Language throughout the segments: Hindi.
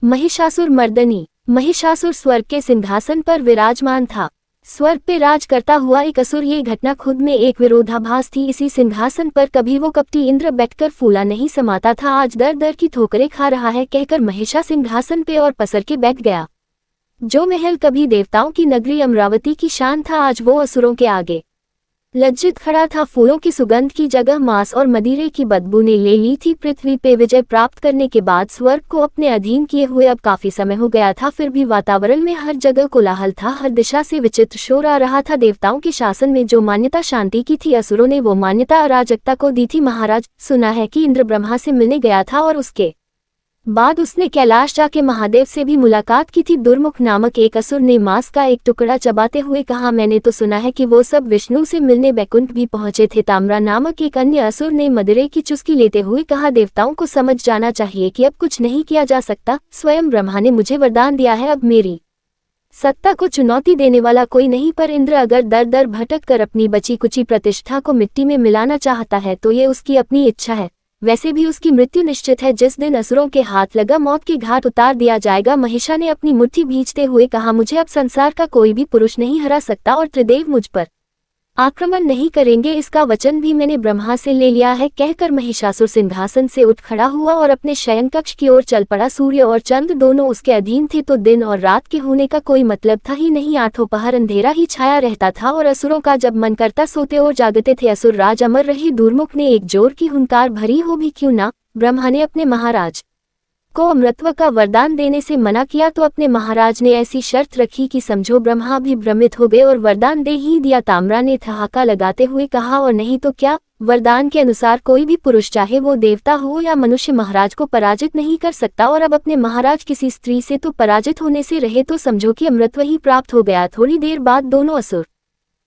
महिषासुर मर्दनी। महिषासुर स्वर्ग के सिंहासन पर विराजमान था। स्वर्ग पे राज करता हुआ एक असुर। ये घटना खुद में एक विरोधाभास थी। इसी सिंहासन पर कभी वो कपटी इंद्र बैठकर फूला नहीं समाता था, आज दर दर की ठोकरें खा रहा है, कहकर महिषा सिंहासन पे और पसर के बैठ गया। जो महल कभी देवताओं की नगरी अमरावती की शान था, आज वो असुरों के आगे लज्जित खड़ा था। फूलों की सुगंध की जगह मांस और मदिरे की बदबू ने ले ली थी। पृथ्वी पे विजय प्राप्त करने के बाद स्वर्ग को अपने अधीन किए हुए अब काफी समय हो गया था, फिर भी वातावरण में हर जगह कोलाहल था, हर दिशा से विचित्र शोर आ रहा था। देवताओं के शासन में जो मान्यता शांति की थी, असुरों ने वो मान्यता अराजकता को दी थी। महाराज, सुना है कि इंद्र ब्रह्मा से मिलने गया था और उसके बाद उसने कैलाश जाके महादेव से भी मुलाकात की थी। दुर्मुख नामक एक असुर ने मांस का एक टुकड़ा चबाते हुए कहा, मैंने तो सुना है कि वो सब विष्णु से मिलने बैकुंठ भी पहुंचे थे। ताम्रा नामक एक अन्य असुर ने मदिरे की चुस्की लेते हुए कहा, देवताओं को समझ जाना चाहिए कि अब कुछ नहीं किया जा सकता। स्वयं ब्रह्मा ने मुझे वरदान दिया है, अब मेरी सत्ता को चुनौती देने वाला कोई नहीं। पर इंद्र अगर दर दर भटक कर अपनी बची कुची प्रतिष्ठा को मिट्टी में मिलाना चाहता है तो ये उसकी अपनी इच्छा है। वैसे भी उसकी मृत्यु निश्चित है। जिस दिन असुरों के हाथ लगा, मौत के घाट उतार दिया जाएगा। महिषा ने अपनी मुट्ठी भींचते हुए कहा, मुझे अब संसार का कोई भी पुरुष नहीं हरा सकता और त्रिदेव मुझ पर आक्रमण नहीं करेंगे, इसका वचन भी मैंने ब्रह्मा से ले लिया है। कहकर महिषासुर सिंहासन से उठ खड़ा हुआ और अपने शयन कक्ष की ओर चल पड़ा। सूर्य और चंद्र दोनों उसके अधीन थे, तो दिन और रात के होने का कोई मतलब था ही नहीं। आठों पहर अंधेरा ही छाया रहता था और असुरों का जब मन करता सोते और जागते थे। असुर राज अमर रहे। दुर्मुख ने एक जोर की हुंकार भरी हो भी क्यों ना, ब्रह्मा ने अपने महाराज को अमृतत्व का वरदान देने से मना किया तो अपने महाराज ने ऐसी शर्त रखी कि समझो ब्रह्मा भी भ्रमित हो गए और वरदान दे ही दिया। ताम्रा ने ठहाका लगाते हुए कहा, और नहीं तो क्या? वरदान के अनुसार कोई भी पुरुष, चाहे वो देवता हो या मनुष्य, महाराज को पराजित नहीं कर सकता। और अब अपने महाराज किसी स्त्री से तो पराजित होने से रहे, तो समझो कि अमृतत्व ही प्राप्त हो गया। थोड़ी देर बाद दोनों असुर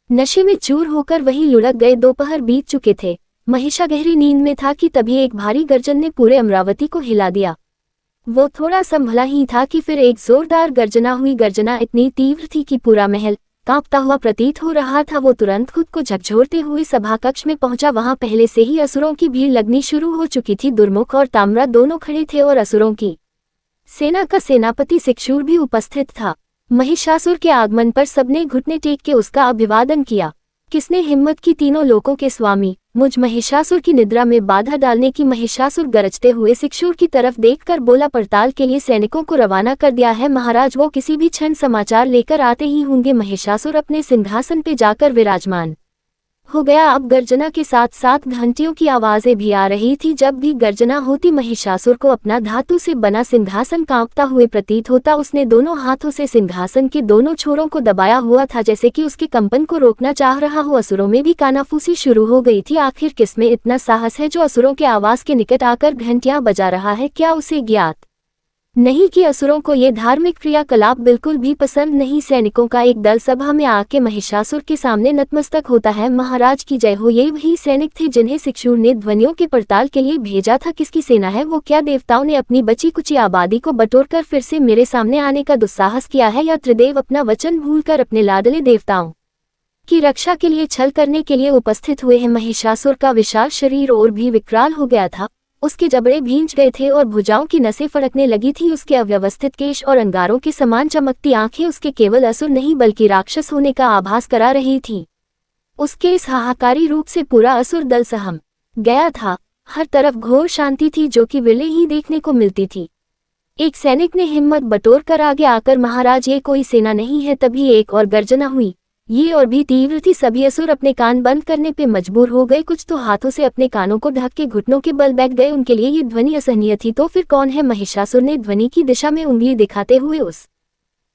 नशे में चूर होकर वहीं लुढ़क गए। दोपहर बीत चुके थे। महिषा गहरी नींद में था कि तभी एक भारी गर्जन ने पूरे अमरावती को हिला दिया। वो थोड़ा संभला ही था कि फिर एक जोरदार गर्जना हुई। गर्जना इतनी तीव्र थी कि पूरा महल कांपता हुआ प्रतीत हो रहा था। वो तुरंत खुद को झकझोरते हुए सभा कक्ष में पहुंचा। वहां पहले से ही असुरों की भीड़ लगनी शुरू हो चुकी थी। दुर्मुख और ताम्रा दोनों खड़े थे और असुरों की सेना का सेनापति सिक्षुर भी उपस्थित था। महिषासुर के आगमन पर सबने घुटने टेक के उसका अभिवादन किया। किसने हिम्मत की, तीनों लोकों के स्वामी, मुझ महिषासुर की निद्रा में बाधा डालने की? महिषासुर गरजते हुए सिक्षुर की तरफ देखकर बोला, पड़ताल के लिए सैनिकों को रवाना कर दिया है महाराज, वो किसी भी क्षण समाचार लेकर आते ही होंगे। महिषासुर अपने सिंहासन पे जाकर विराजमान हो गया। अब गर्जना के साथ साथ घंटियों की आवाजें भी आ रही थी। जब भी गर्जना होती, महिषासुर को अपना धातु से बना सिंहासन कांपता हुए प्रतीत होता। उसने दोनों हाथों से सिंहासन के दोनों छोरों को दबाया हुआ था, जैसे कि उसके कंपन को रोकना चाह रहा हो। असुरों में भी कानाफूसी शुरू हो गई थी। आखिर किसमें इतना साहस है जो असुरों के आवाज के निकट आकर घंटियां बजा रहा है? क्या उसे ज्ञात नहीं कि असुरों को ये धार्मिक क्रियाकलाप बिल्कुल भी पसंद नहीं? सैनिकों का एक दल सभा में आके महिषासुर के सामने नतमस्तक होता है। महाराज की जय हो। ये वही सैनिक थे जिन्हें सिक्षुर ने ध्वनियों के पड़ताल के लिए भेजा था। किसकी सेना है वो? क्या देवताओं ने अपनी बची कुची आबादी को बटोरकर फिर से मेरे सामने आने का दुस्साहस किया है, या त्रिदेव अपना वचन भूलकर अपने लाडले देवताओं की रक्षा के लिए छल करने के लिए उपस्थित हुए हैं? महिषासुर का विशाल शरीर और भी विकराल हो गया था। उसके जबड़े भींच गए थे और भुजाओं की नसें फड़कने लगी थी। उसके अव्यवस्थित केश और अंगारों के समान चमकती आंखें उसके केवल असुर नहीं बल्कि राक्षस होने का आभास करा रही थी। उसके इस हाहाकारी रूप से पूरा असुर दल सहम गया था। हर तरफ घोर शांति थी, जो कि विरले ही देखने को मिलती थी। एक सैनिक ने हिम्मत बटोर कर आगे आकर, महाराज ये कोई सेना नहीं है। तभी एक और गर्जना हुई। ये और भी तीव्र थी। सभी असुर अपने कान बंद करने पे मजबूर हो गए। कुछ तो हाथों से अपने कानों को ढक के घुटनों के बल बैठ गए। उनके लिए ये ध्वनि असहनीय थी। तो फिर कौन है? महिषासुर ने ध्वनि की दिशा में उंगली दिखाते हुए उस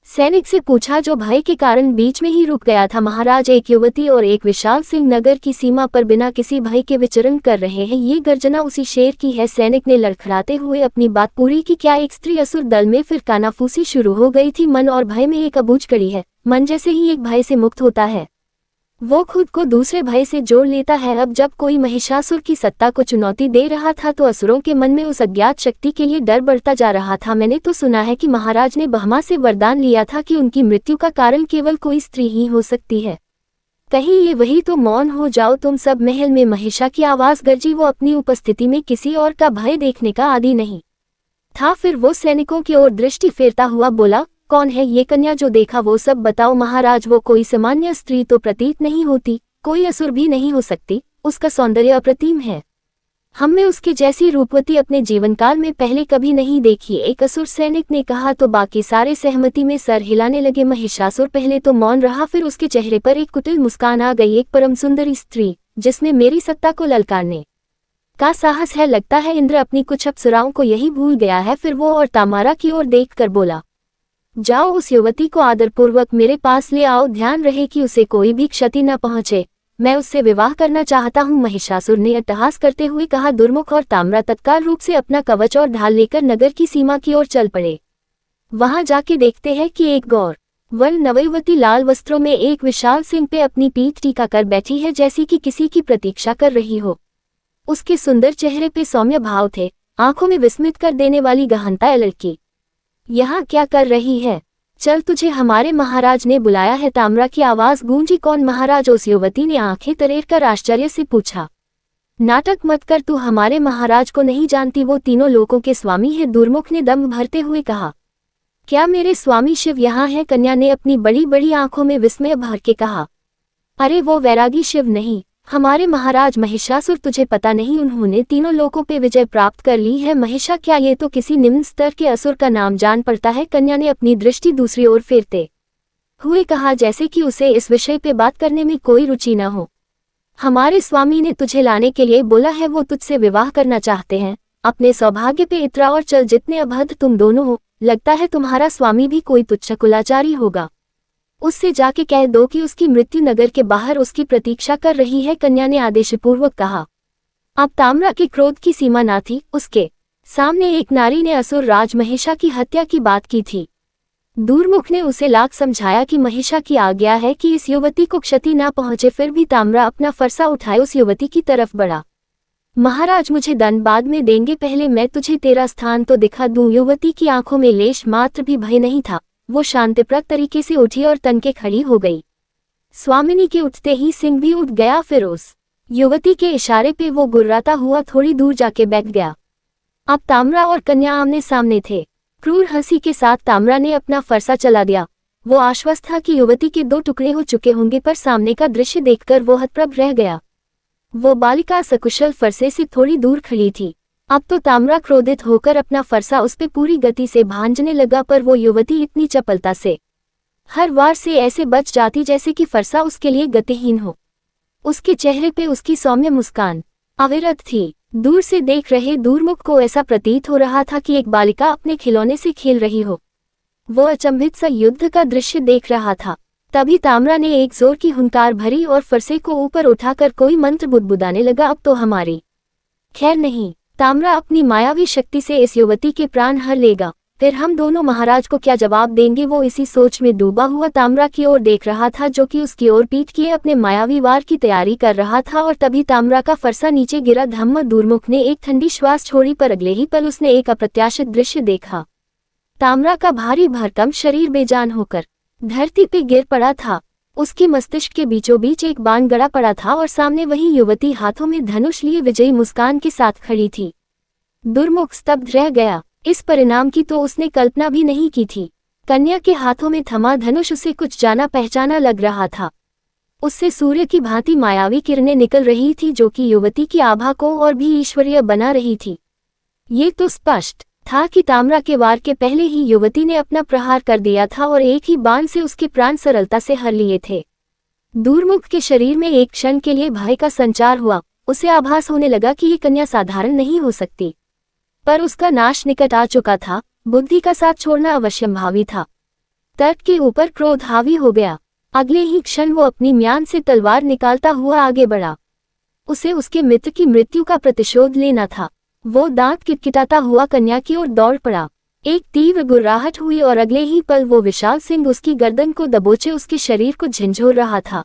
सैनिक से पूछा जो भय के कारण बीच में ही रुक गया था। महाराज, एक युवती और एक विशाल सिंह नगर की सीमा पर बिना किसी भय के विचरण कर रहे हैं। ये गर्जना उसी शेर की है। सैनिक ने लड़खड़ाते हुए अपनी बात पूरी की। क्या एक स्त्री? असुर दल में फिर कानाफूसी शुरू हो गई थी। मन और भय में एक अबूझ कड़ी है। मन जैसे ही एक भय से मुक्त होता है, वो खुद को दूसरे भय से जोड़ लेता है। अब जब कोई महिषासुर की सत्ता को चुनौती दे रहा था तो असुरों के मन में उस अज्ञात शक्ति के लिए डर बढ़ता जा रहा था। मैंने तो सुना है कि महाराज ने ब्रह्मा से वरदान लिया था कि उनकी मृत्यु का कारण केवल कोई स्त्री ही हो सकती है। कहीं ये वही तो? मौन हो जाओ तुम सब। महल में महिषा की आवाज गरजी। वो अपनी उपस्थिति में किसी और का भय देखने का आदी नहीं था। फिर वो सैनिकों की ओर दृष्टि फेरता हुआ बोला, कौन है ये कन्या जो देखा वो सब बताओ महाराज। वो कोई सामान्य स्त्री तो प्रतीत नहीं होती, कोई असुर भी नहीं हो सकती, उसका सौंदर्य अप्रतिम है। हमने उसके जैसी रूपवती अपने जीवनकाल में पहले कभी नहीं देखी, एक असुर सैनिक ने कहा तो बाकी सारे सहमति में सर हिलाने लगे। महिषासुर पहले तो मौन रहा, फिर उसके चेहरे पर एक कुटिल मुस्कान आ गई। एक परम सुंदरी स्त्री जिसमें मेरी सत्ता को ललकारने का साहस है, लगता है इंद्र अपनी कुछ अप्सराओं को यही भूल गया है। फिर वो और तामारा की ओर देखकर बोला, जाओ उस युवती को आदरपूर्वक मेरे पास ले आओ, ध्यान रहे कि उसे कोई भी क्षति न पहुंचे, मैं उससे विवाह करना चाहता हूँ। महिषासुर ने अट्टहास करते हुए कहा। दुर्मुख और ताम्रा तत्काल रूप से अपना कवच और ढाल लेकर नगर की सीमा की ओर चल पड़े। वहां जाके देखते हैं कि एक गौर वर्ण नवयुवती लाल वस्त्रों में एक विशाल सिंह पे अपनी पीठ टीका कर बैठी है, जैसी कि किसी की प्रतीक्षा कर रही हो। उसके सुंदर चेहरे पे सौम्य भाव थे, आंखों में विस्मित कर देने वाली गहनता है। लड़की यहाँ क्या कर रही है? चल, तुझे हमारे महाराज ने बुलाया है। ताम्रा की आवाज गूंजी। कौन महाराज? उस युवती ने आंखें तरेर कर आश्चर्य से पूछा। नाटक मत कर, तू हमारे महाराज को नहीं जानती, वो तीनों लोकों के स्वामी है। दुर्मुख ने दम भरते हुए कहा। क्या मेरे स्वामी शिव यहाँ है? कन्या ने अपनी बड़ी बड़ी आंखों में विस्मय भर के कहा। अरे वो वैरागी शिव नहीं, हमारे महाराज महिषासुर। तुझे पता नहीं, उन्होंने तीनों लोकों पे विजय प्राप्त कर ली है। महिषा? क्या ये तो किसी निम्न स्तर के असुर का नाम जान पड़ता है। कन्या ने अपनी दृष्टि दूसरी ओर फेरते हुए कहा, जैसे कि उसे इस विषय पे बात करने में कोई रुचि न हो। हमारे स्वामी ने तुझे लाने के लिए बोला है, वो तुझसे विवाह करना चाहते हैं। अपने सौभाग्य पे इतरा और चल, जितने अभद्र तुम दोनों हो, लगता है तुम्हारा स्वामी भी कोई तुच्छ कुलाचारी होगा। उससे जाके कह दो कि उसकी मृत्यु नगर के बाहर उसकी प्रतीक्षा कर रही है। कन्या ने आदेशपूर्वक कहा। अब ताम्रा के क्रोध की सीमा ना थी। उसके सामने एक नारी ने असुर राज महिषा की हत्या की बात की थी। दूरमुख ने उसे लाख समझाया कि महिषा की आज्ञा है कि इस युवती को क्षति ना पहुंचे, फिर भी ताम्रा अपना फरसा उठाए उस युवती की तरफ बढ़ा। महाराज, मुझे दंड बाद में देंगे, पहले मैं तुझे तेरा स्थान तो दिखा दूं। युवती की आंखों में लेश मात्र भी भय नहीं था। वो शांतिप्रद तरीके से उठी और तन के खड़ी हो गई। स्वामिनी के उठते ही सिंह भी उठ गया। फिर उस युवती के इशारे पे वो गुर्राता हुआ थोड़ी दूर जाके बैठ गया। अब ताम्रा और कन्या आमने सामने थे। क्रूर हंसी के साथ ताम्रा ने अपना फरसा चला दिया। वो आश्वस्त था कि युवती के दो टुकड़े हो चुके होंगे, पर सामने का दृश्य देखकर वो हतप्रभ रह गया। वो बालिका सकुशल फरसे से थोड़ी दूर खड़ी थी। अब तो ताम्रा क्रोधित होकर अपना फरसा उस पे पूरी गति से भांजने लगा, पर वो युवती इतनी चपलता से हर वार से ऐसे बच जाती जैसे कि फरसा उसके लिए गतिहीन हो। उसके चेहरे पे उसकी सौम्य मुस्कान अविरत थी। दूर से देख रहे दूरमुख को ऐसा प्रतीत हो रहा था कि एक बालिका अपने खिलौने से खेल रही हो। वो अचंभित सा युद्ध का दृश्य देख रहा था। तभी ताम्रा ने एक जोर की हुंकार भरी और फरसे को ऊपर उठाकर कोई मंत्र बुदबुदाने लगा। अब तो हमारी खैर नहीं, ताम्रा अपनी मायावी शक्ति से इस युवती के प्राण हर लेगा, फिर हम दोनों महाराज को क्या जवाब देंगे। वो इसी सोच में डूबा हुआ ताम्रा की ओर देख रहा था, जो कि उसकी ओर पीठ किए अपने मायावी वार की तैयारी कर रहा था। और तभी ताम्रा का फरसा नीचे गिरा। धम्म दूरमुख ने एक ठंडी श्वास छोड़ी, पर अगले ही पल उसने एक अप्रत्याशित दृश्य देखा। ताम्रा का भारी भरकम शरीर बेजान होकर धरती पे गिर पड़ा था। उसके मस्तिष्क के बीचों बीच एक बाण गड़ा पड़ा था और सामने वही युवती हाथों में धनुष लिए विजयी मुस्कान के साथ खड़ी थी। दुर्मुख स्तब्ध रह गया। इस परिणाम की तो उसने कल्पना भी नहीं की थी। कन्या के हाथों में थमा धनुष उसे कुछ जाना पहचाना लग रहा था। उससे सूर्य की भांति मायावी किरणें निकल रही थी, जो कि युवती की आभा को और भी ईश्वरीय बना रही थी। ये तो स्पष्ट था कि ताम्रा के वार के पहले ही युवती ने अपना प्रहार कर दिया था और एक ही बाण से उसके प्राण सरलता से हर लिए थे। दूरमुख के शरीर में एक क्षण के लिए भय का संचार हुआ। उसे आभास होने लगा कि ये कन्या साधारण नहीं हो सकती, पर उसका नाश निकट आ चुका था। बुद्धि का साथ छोड़ना अवश्यंभावी था। तर्क के ऊपर क्रोध हावी हो गया। अगले ही क्षण वो अपनी म्यान से तलवार निकालता हुआ आगे बढ़ा। उसे उसके मित्र की मृत्यु का प्रतिशोध लेना था। वो दांत किटकिटाता हुआ कन्या की ओर दौड़ पड़ा। एक तीव्र गुर्राहट हुई और अगले ही पल वो विशाल सिंह उसकी गर्दन को दबोचे उसके शरीर को झंझोर रहा था।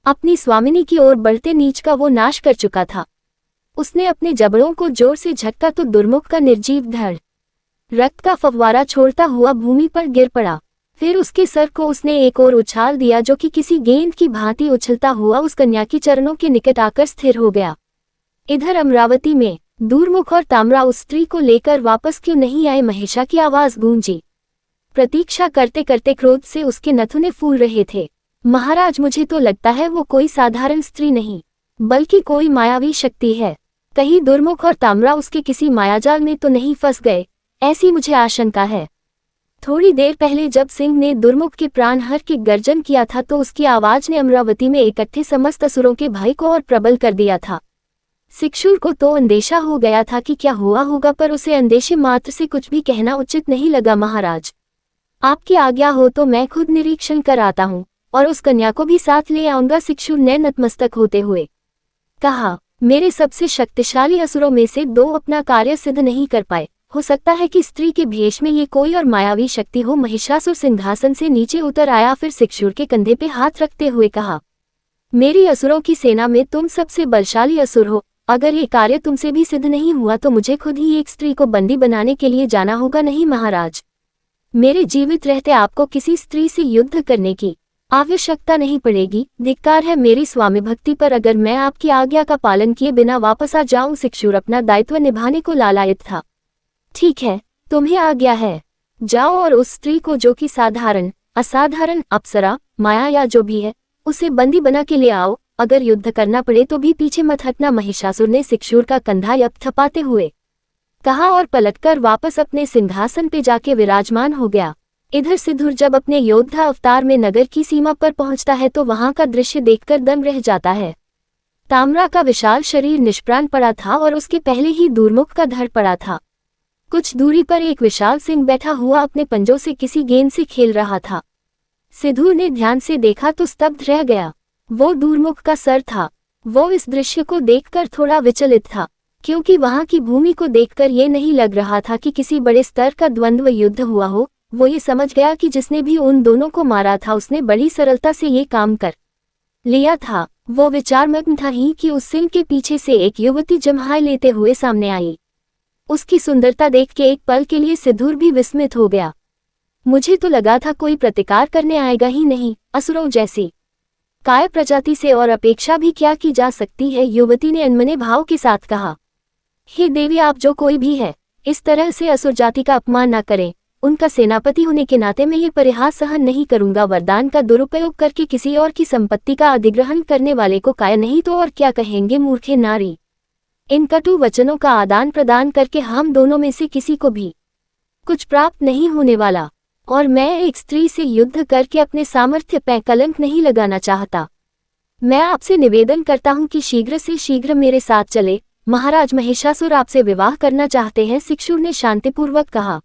अपनी स्वामिनी की ओर बढ़ते नीच का वो नाश कर चुका था। उसने अपने जबड़ों को जोर से झटका तो दुर्मुख का निर्जीव धड़ रक्त का फव्वारा छोड़ता हुआ भूमि पर गिर पड़ा। फिर उसके सर को उसने एक और उछाल दिया, जो कि किसी गेंद की भांति उछलता हुआ उस कन्या की चरणों के निकट आकर स्थिर हो गया। इधर अमरावती में दूरमुख और ताम्रा उस स्त्री को लेकर वापस क्यों नहीं आए? महिषा की आवाज गूंजी। प्रतीक्षा करते करते क्रोध से उसके नथुने फूल रहे थे। महाराज, मुझे तो लगता है वो कोई साधारण स्त्री नहीं, बल्कि कोई मायावी शक्ति है। कहीं दुर्मुख और ताम्रा उसके किसी मायाजाल में तो नहीं फंस गए, ऐसी मुझे आशंका है। थोड़ी देर पहले जब सिंह ने दुर्मुख के प्राण हर के गर्जन किया था तो उसकी आवाज ने अमरावती में इकट्ठे समस्त असुरों के भय को और प्रबल कर दिया था। शिक्षुर को तो अंदेशा हो गया था कि क्या हुआ होगा, पर उसे अंदेशे मात्र से कुछ भी कहना उचित नहीं लगा। महाराज, आपकी आज्ञा हो तो मैं खुद निरीक्षण कर आता हूँ और उस कन्या को भी साथ ले आऊंगा। शिक्षुर ने नतमस्तक होते हुए कहा, मेरे सबसे शक्तिशाली असुरों में से दो अपना कार्य सिद्ध नहीं कर पाए। हो सकता है कि स्त्री के भेष में ये कोई और मायावी शक्ति हो। महिषासुर सिंहासन से नीचे उतर आया, फिर शिक्षुर के कंधे पे हाथ रखते हुए कहा, मेरी असुरों की सेना में तुम सबसे बलशाली असुर हो। अगर ये कार्य तुमसे भी सिद्ध नहीं हुआ तो मुझे खुद ही एक स्त्री को बंदी बनाने के लिए जाना होगा। नहीं महाराज, मेरे जीवित रहते आपको किसी स्त्री से युद्ध करने की आवश्यकता नहीं पड़ेगी। धिक्कार है मेरी स्वामी भक्ति पर अगर मैं आपकी आज्ञा का पालन किए बिना वापस आ जाऊं। शिक्षुर अपना दायित्व निभाने को लालायित था। ठीक है, तुम्हें आज्ञा है, जाओ और उस स्त्री को, जो कि साधारण, असाधारण, अप्सरा, माया या जो भी है, उसे बंदी बना के ले आओ। अगर युद्ध करना पड़े तो भी पीछे मत हटना। महिषासुर ने शिक्षुर का कंधा थपाते हुए कहा और पलटकर वापस अपने सिंहासन पे जाके विराजमान हो गया। इधर सिद्धूर जब अपने योद्धा अवतार में नगर की सीमा पर पहुंचता है तो वहां का दृश्य देखकर दम रह जाता है। ताम्रा का विशाल शरीर निष्प्राण पड़ा था और उसके पहले ही दूरमुख का धड़ पड़ा था। कुछ दूरी पर एक विशाल सिंह बैठा हुआ अपने पंजों से किसी गेंद से खेल रहा था। सिद्धूर ने ध्यान से देखा तो स्तब्ध रह गया। वो दूरमुख का सर था। वो इस दृश्य को देखकर थोड़ा विचलित था, क्योंकि वहां की भूमि को देखकर ये नहीं लग रहा था कि किसी बड़े स्तर का द्वंद्व युद्ध हुआ हो। वो ये समझ गया कि जिसने भी उन दोनों को मारा था उसने बड़ी सरलता से ये काम कर लिया था। वो विचारमग्न था ही कि उस सिंह के पीछे से एक युवती जम्हाई लेते हुए सामने आई। उसकी सुंदरता देख के एक पल के लिए सिद्धूर भी विस्मित हो गया। मुझे तो लगा था कोई प्रतिकार करने आएगा ही नहीं। असुरों जैसी काय प्रजाति से और अपेक्षा भी क्या की जा सकती है? युवती ने अनमने भाव के साथ कहा, हे देवी, आप जो कोई भी है, इस तरह से असुर जाति का अपमान न करें। उनका सेनापति होने के नाते मैं ये परिहास सहन नहीं करूंगा। वरदान का दुरुपयोग करके किसी और की संपत्ति का अधिग्रहण करने वाले को काय नहीं तो और क्या कहेंगे? मूर्खे नारी, इन कटु वचनों का आदान प्रदान करके हम दोनों में से किसी को भी कुछ प्राप्त नहीं होने वाला, और मैं एक स्त्री से युद्ध करके अपने सामर्थ्य पे कलंक नहीं लगाना चाहता। मैं आपसे निवेदन करता हूं कि शीघ्र से शीघ्र मेरे साथ चले। महाराज, महिषासुर आपसे विवाह करना चाहते हैं। शिक्षुर ने शांतिपूर्वक कहा,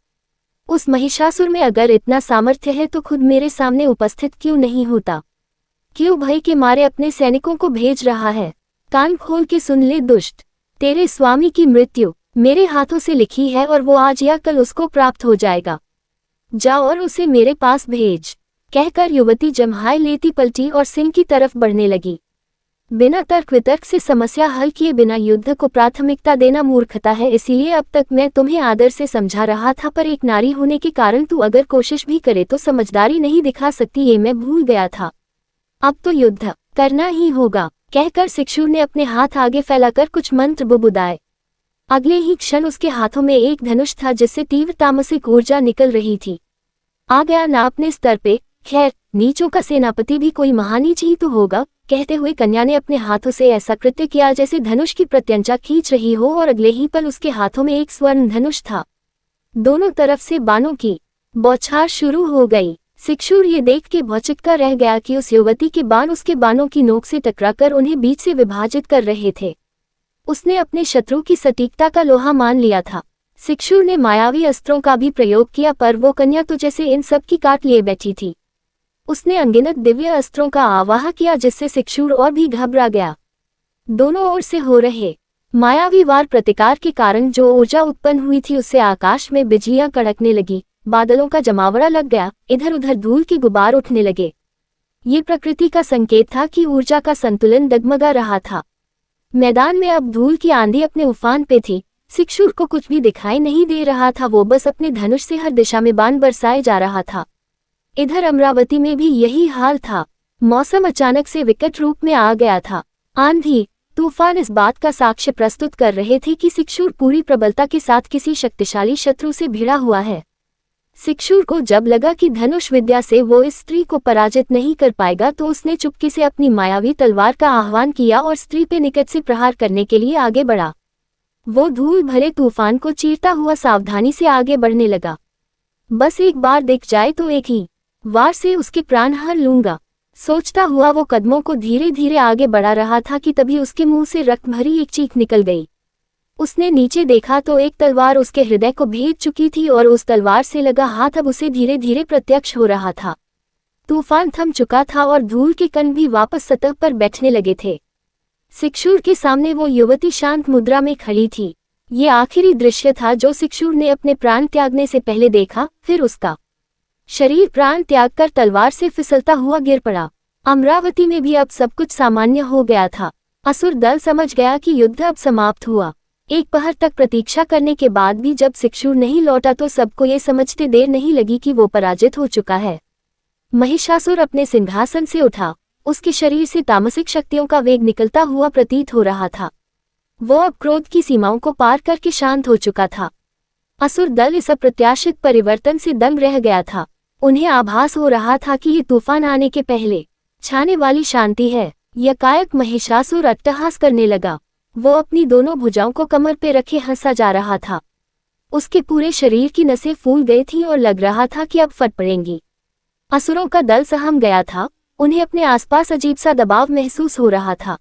उस महिषासुर में अगर इतना सामर्थ्य है तो खुद मेरे सामने उपस्थित क्यों नहीं होता? क्यों भय के मारे अपने सैनिकों को भेज रहा है? कान खोल के सुन ले दुष्ट, तेरे स्वामी की मृत्यु मेरे हाथों से लिखी है और वो आज या कल उसको प्राप्त हो जाएगा। जाओ और उसे मेरे पास भेज। कहकर युवती जम्हाई लेती पलटी और सिंह की तरफ बढ़ने लगी। बिना तर्क वितर्क से समस्या हल किए बिना युद्ध को प्राथमिकता देना मूर्खता है। इसीलिए अब तक मैं तुम्हें आदर से समझा रहा था, पर एक नारी होने के कारण तू अगर कोशिश भी करे तो समझदारी नहीं दिखा सकती, ये मैं भूल गया था। अब तो युद्ध करना ही होगा। कहकर शिक्षुर ने अपने हाथ आगे फैलाकर कुछ मंत्र बुबुदाए। अगले ही क्षण उसके हाथों में एक धनुष था जिससे तीव्र तामसिक ऊर्जा निकल रही थी। आ गया ना अपने स्तर पे। खैर, नीचों का सेनापति भी कोई महानीच ही तो होगा। कहते हुए कन्या ने अपने हाथों से ऐसा कृत्य किया जैसे धनुष की प्रत्यंचा खींच रही हो, और अगले ही पल उसके हाथों में एक स्वर्ण धनुष था। दोनों तरफ से बाणों की बौछार शुरू हो गई। शिक्षुर ये देख के भौचक्का रह गया कि उस युवती के बाण उसके बाणों की नोक से टकराकर उन्हें बीच से विभाजित कर रहे थे। उसने अपने शत्रु की सटीकता का लोहा मान लिया था। शिक्षुर ने मायावी अस्त्रों का भी प्रयोग किया, पर वो कन्या तो जैसे इन सब की काट लिए बैठी थी। उसने अनगिनत दिव्य अस्त्रों का आवाह किया जिससे शिक्षुर और भी घबरा गया। दोनों ओर से हो रहे मायावी वार प्रतिकार के कारण जो ऊर्जा उत्पन्न हुई थी उससे आकाश में बिजलियां कड़कने लगी, बादलों का जमावड़ा लग गया, इधर उधर धूल के गुबार उठने लगे। ये प्रकृति का संकेत था कि ऊर्जा का संतुलन डगमगा रहा था। मैदान में अब धूल की आंधी अपने उफान पे थी। शिक्षुर को कुछ भी दिखाई नहीं दे रहा था, वो बस अपने धनुष से हर दिशा में बाण बरसाए जा रहा था। इधर अमरावती में भी यही हाल था। मौसम अचानक से विकट रूप में आ गया था। आंधी, तूफान इस बात का साक्ष्य प्रस्तुत कर रहे थे कि सिक्षुर पूरी प्रबलता के साथ किसी शक्तिशाली शत्रु से भिड़ा हुआ है। सिक्षुर को जब लगा कि धनुष विद्या से वो इस स्त्री को पराजित नहीं कर पाएगा तो उसने चुपके से अपनी मायावी तलवार का आह्वान किया और स्त्री पे निकट से प्रहार करने के लिए आगे बढ़ा। वो धूल भरे तूफान को चीरता हुआ सावधानी से आगे बढ़ने लगा। बस एक बार दिख जाए तो एक ही वार से उसके प्राण हर लूंगा, सोचता हुआ वो कदमों को धीरे धीरे आगे बढ़ा रहा था कि तभी उसके मुंह से रक्त भरी एक चीख निकल गई। उसने नीचे देखा तो एक तलवार उसके हृदय को भेद चुकी थी और उस तलवार से लगा हाथ अब उसे धीरे धीरे प्रत्यक्ष हो रहा था। तूफान थम चुका था और धूल के कण भी वापस सतह पर बैठने लगे थे। सिक्षुर के सामने वो युवती शांत मुद्रा में खड़ी थी। ये आखिरी दृश्य था जो सिक्षुर ने अपने प्राण त्यागने से पहले देखा। फिर उसका शरीर प्राण त्याग कर तलवार से फिसलता हुआ गिर पड़ा। अमरावती में भी अब सब कुछ सामान्य हो गया था। असुर दल समझ गया कि युद्ध अब समाप्त हुआ। एक पहर तक प्रतीक्षा करने के बाद भी जब सिक्षुर नहीं लौटा तो सबको ये समझते देर नहीं लगी कि वो पराजित हो चुका है। महिषासुर अपने सिंहासन से उठा। उसके शरीर से तामसिक शक्तियों का वेग निकलता हुआ प्रतीत हो रहा था। वो अब क्रोध की सीमाओं को पार करके शांत हो चुका था। असुर दल इस अप्रत्याशित परिवर्तन से दंग रह गया था। उन्हें आभास हो रहा था कि ये तूफान आने के पहले छाने वाली शांति है। यकायक महिषासुर अट्टहास करने लगा। वो अपनी दोनों भुजाओं को कमर पे रखे हंसा जा रहा था। उसके पूरे शरीर की नसें फूल गई थीं और लग रहा था कि अब फट पड़ेंगी। असुरों का दल सहम गया था। उन्हें अपने आसपास अजीब सा दबाव महसूस हो रहा था।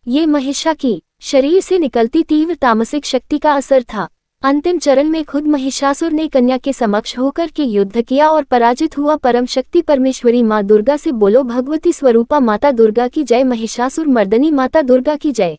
ये महिषा की शरीर से निकलती तीव्र तामसिक शक्ति का असर था। अंतिम चरण में खुद महिषासुर ने कन्या के समक्ष होकर के युद्ध किया और पराजित हुआ। परम शक्ति परमेश्वरी माँ दुर्गा से बोलो भगवती स्वरूपा माता दुर्गा की जय। महिषासुर मर्दनी माता दुर्गा की जय।